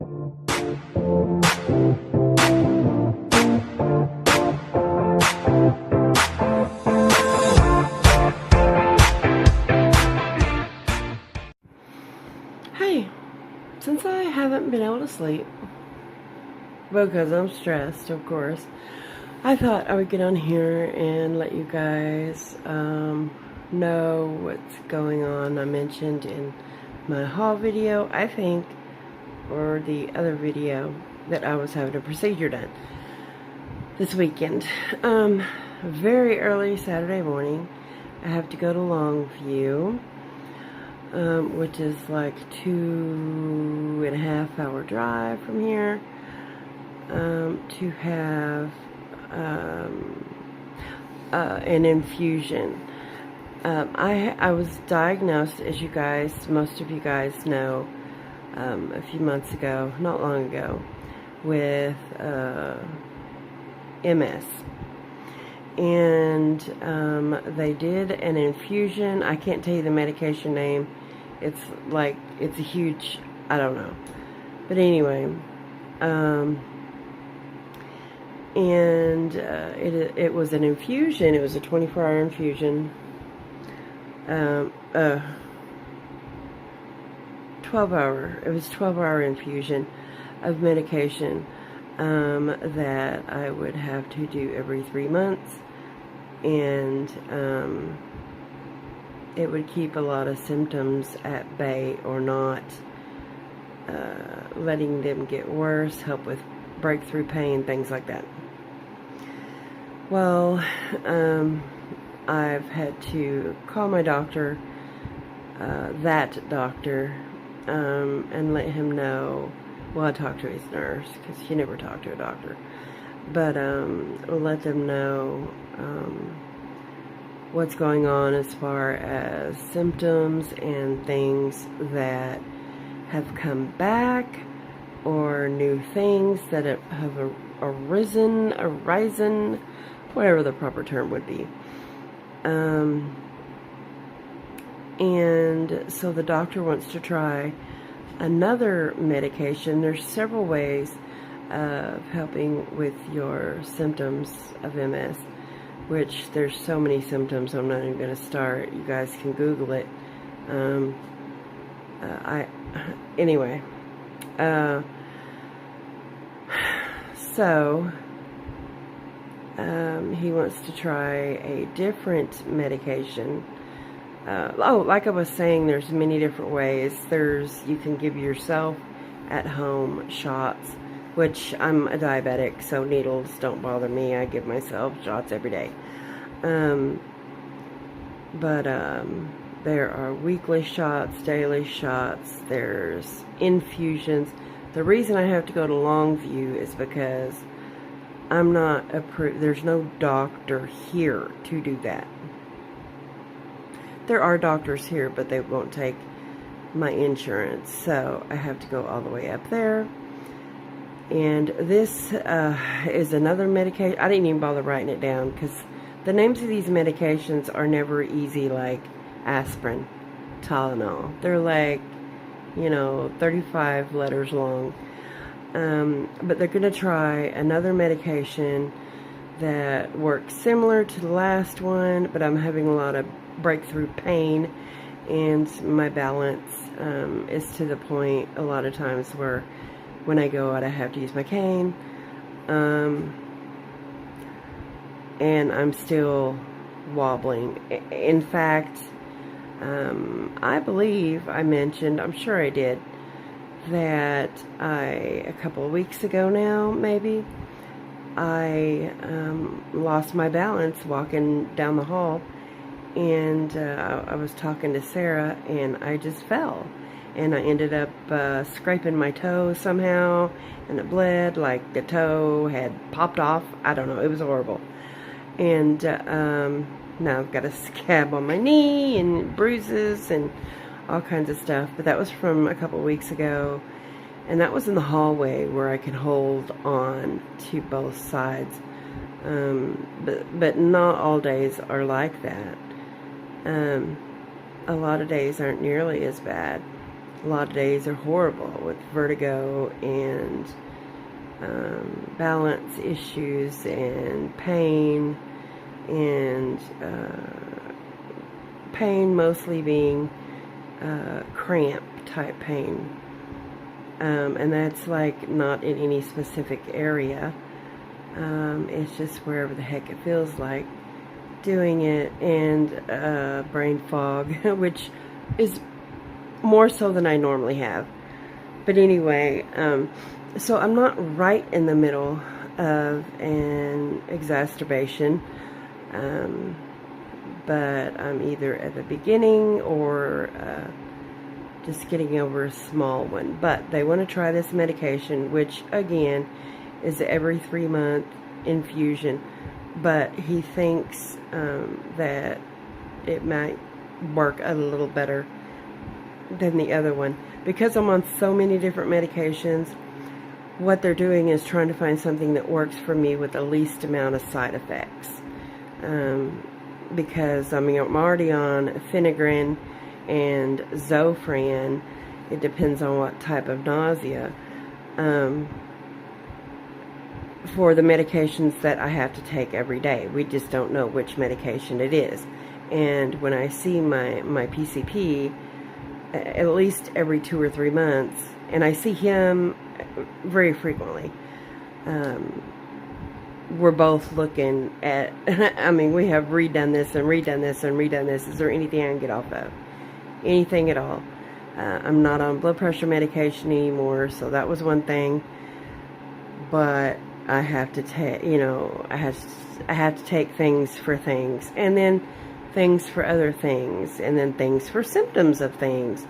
Hey, since I haven't been able to sleep, because I'm stressed, of course, I thought I would get on here and let you guys know what's going on. I mentioned in my haul video, I think, or the other video, that I was having a procedure done this weekend. Very early Saturday morning, I have to go to Longview, which is like 2.5 hour drive from here, to have an infusion. I was diagnosed, as you guys, most of you guys know, a few months ago, not long ago, with MS. And they did an infusion. I can't tell you the medication name. It's like, it's a huge, I don't know. But anyway, it was an infusion. It was a 24-hour infusion. 12-hour. It was 12-hour infusion of medication that I would have to do every 3 months, and it would keep a lot of symptoms at bay or not letting them get worse, help with breakthrough pain, things like that. Well, I've had to call my doctor, that doctor, and let him know. Well, I talked to his nurse, because you never talk to a doctor. But let them know what's going on as far as symptoms and things that have come back, or new things that have arisen, whatever the proper term would be. And so the doctor wants to try another medication. There's several ways of helping with your symptoms of MS, which there's so many symptoms, I'm not even going to start. You guys can Google it. Anyway, so he wants to try a different medication. Like I was saying, there's many different ways. You can give yourself at home shots, which I'm a diabetic, so needles don't bother me. I give myself shots every day. But there are weekly shots, daily shots, there's infusions. The reason I have to go to Longview is because I'm not approved. There's no doctor here to do that. There are doctors here, but they won't take my insurance, so I have to go all the way up there. And this is another medication. I didn't even bother writing it down, because the names of these medications are never easy, like aspirin, Tylenol. They're like, 35 letters long. But they're going to try another medication that works similar to the last one, but I'm having a lot of breakthrough pain, and my balance is to the point a lot of times where when I go out I have to use my cane, and I'm still wobbling. In fact, I believe I mentioned, I'm sure I did, that a couple of weeks ago now, maybe, I lost my balance walking down the hall, and I was talking to Sarah, and I just fell, and I ended up scraping my toe somehow, and it bled like the toe had popped off. I don't know, it was horrible. And now I've got a scab on my knee and bruises and all kinds of stuff, but that was from a couple of weeks ago, and that was in the hallway where I could hold on to both sides. But not all days are like that. A lot of days aren't nearly as bad. a lot of days are horrible with vertigo and balance issues and pain, and pain mostly being cramp type pain. And that's like not in any specific area. It's just wherever the heck it feels like doing it, and brain fog, which is more so than I normally have. But anyway, so I'm not right in the middle of an exacerbation, but I'm either at the beginning or just getting over a small one. But they want to try this medication, which again is every 3-month infusion, but he thinks that it might work a little better than the other one. Because I'm on so many different medications, what they're doing is trying to find something that works for me with the least amount of side effects. Because I'm already on Phenagrin and Zofran. It depends on what type of nausea. For the medications that I have to take every day. We just don't know which medication it is. And when I see my PCP, at least every 2 or 3 months, and I see him very frequently, we're both looking at, I mean, we have redone this and redone this and redone this. Is there anything I can get off of? Anything at all? I'm not on blood pressure medication anymore, so that was one thing. But I have to take, I have to take things for things, and then things for other things, and then things for symptoms of things.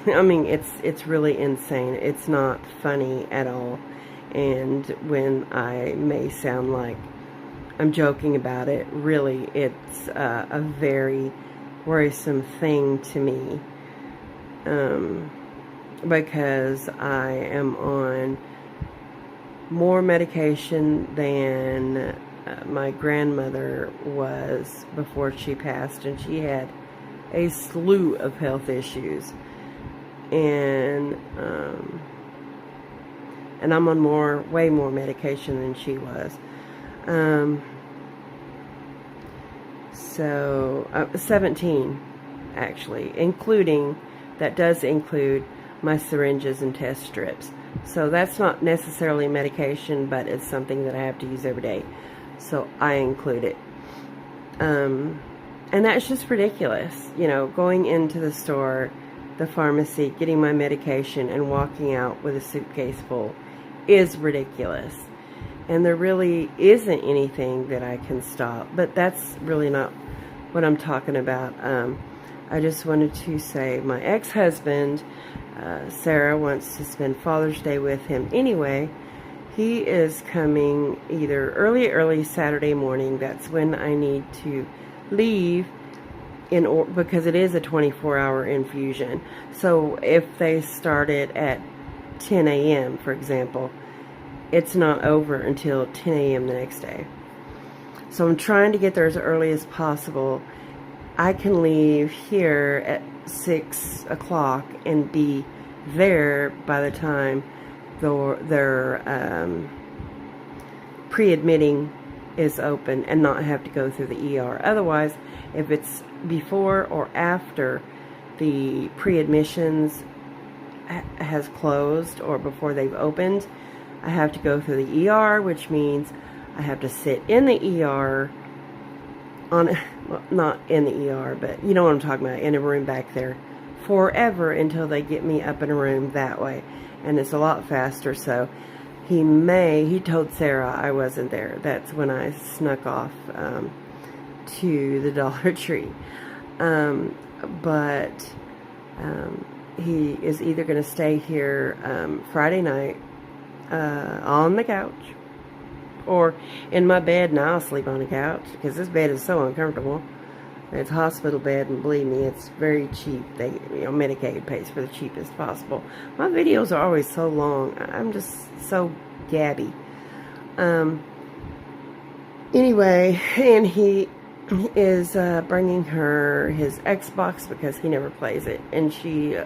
I mean, it's really insane. It's not funny at all. And when I may sound like I'm joking about it, really, it's a very worrisome thing to me, because I am on more medication than my grandmother was before she passed, and she had a slew of health issues, and I'm on way more medication than she was. So 17 actually, that does include my syringes and test strips. So that's not necessarily medication, but it's something that I have to use every day. So I include it. And that's just ridiculous. Going into the store, the pharmacy, getting my medication, and walking out with a suitcase full is ridiculous. And there really isn't anything that I can stop. But that's really not what I'm talking about. I just wanted to say my ex-husband, Sarah, wants to spend Father's Day with him anyway. He is coming either early Saturday morning. That's when I need to leave because it is a 24-hour infusion. So if they started at 10 a.m., for example, it's not over until 10 a.m. the next day. So I'm trying to get there as early as possible. I can leave here at 6 o'clock and be there by the time their pre-admitting is open, and not have to go through the ER. Otherwise, if it's before or after the pre-admissions has closed or before they've opened, I have to go through the ER, which means I have to sit in the ER well, not in the ER, but you know what I'm talking about, in a room back there forever until they get me up in a room that way. And it's a lot faster. So he told Sarah I wasn't there. That's when I snuck off to the Dollar Tree. But he is either going to stay here Friday night on the couch, or in my bed, and I'll sleep on the couch because this bed is so uncomfortable. It's a hospital bed, and believe me, it's very cheap. Medicaid pays for the cheapest possible. My videos are always so long. I'm just so gabby. Anyway, and he is bringing her his Xbox because he never plays it, and she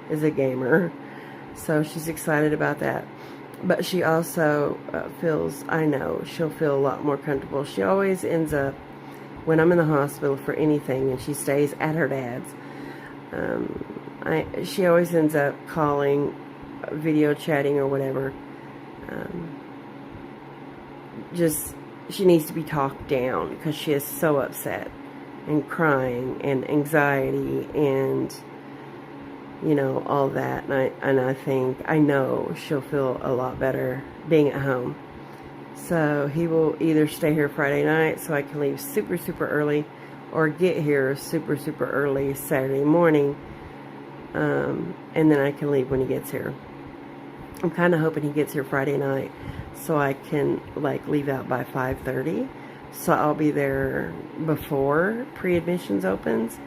is a gamer. So she's excited about that. But she also feels, I know, she'll feel a lot more comfortable. She always ends up, when I'm in the hospital for anything and she stays at her dad's, she always ends up calling, video chatting or whatever. Just, she needs to be talked down because she is so upset and crying and anxiety and, you know, all that. And I know she'll feel a lot better being at home. So he will either stay here Friday night so I can leave super, super early, or get here super, super early Saturday morning, and then I can leave when he gets here. I'm kind of hoping he gets here Friday night so I can, like, leave out by 5:30. So I'll be there before pre-admissions opens.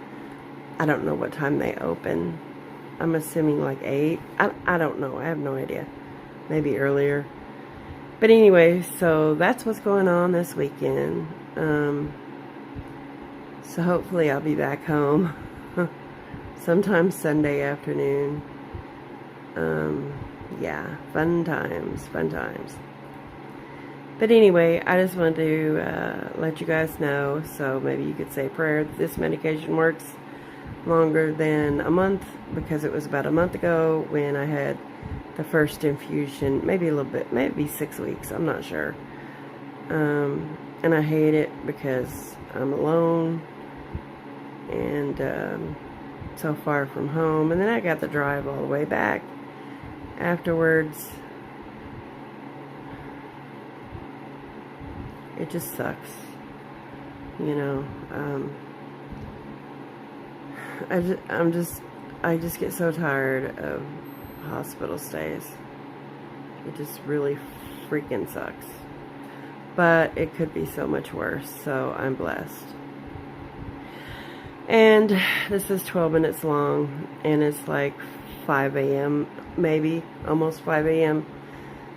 I don't know what time they open. I'm assuming like 8. I don't know. I have no idea. Maybe earlier. But anyway, so that's what's going on this weekend. So hopefully I'll be back home sometime Sunday afternoon. Yeah, fun times, fun times. But anyway, I just wanted to let you guys know, so maybe you could say a prayer that this medication works longer than a month, because it was about a month ago when I had the first infusion, maybe a little bit, maybe 6 weeks, I'm not sure. And I hate it because I'm alone and so far from home, and then I got to drive all the way back afterwards. It just sucks, you know. I just get so tired of hospital stays. It just really freaking sucks. But it could be so much worse, so I'm blessed. And this is 12 minutes long, and it's like 5 a.m., maybe, almost 5 a.m.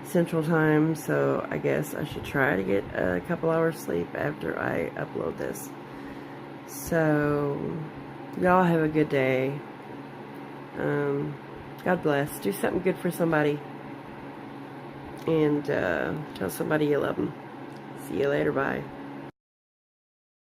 Central Time, so I guess I should try to get a couple hours sleep after I upload this. So, y'all have a good day. God bless. Do something good for somebody. And tell somebody you love them. See you later. Bye.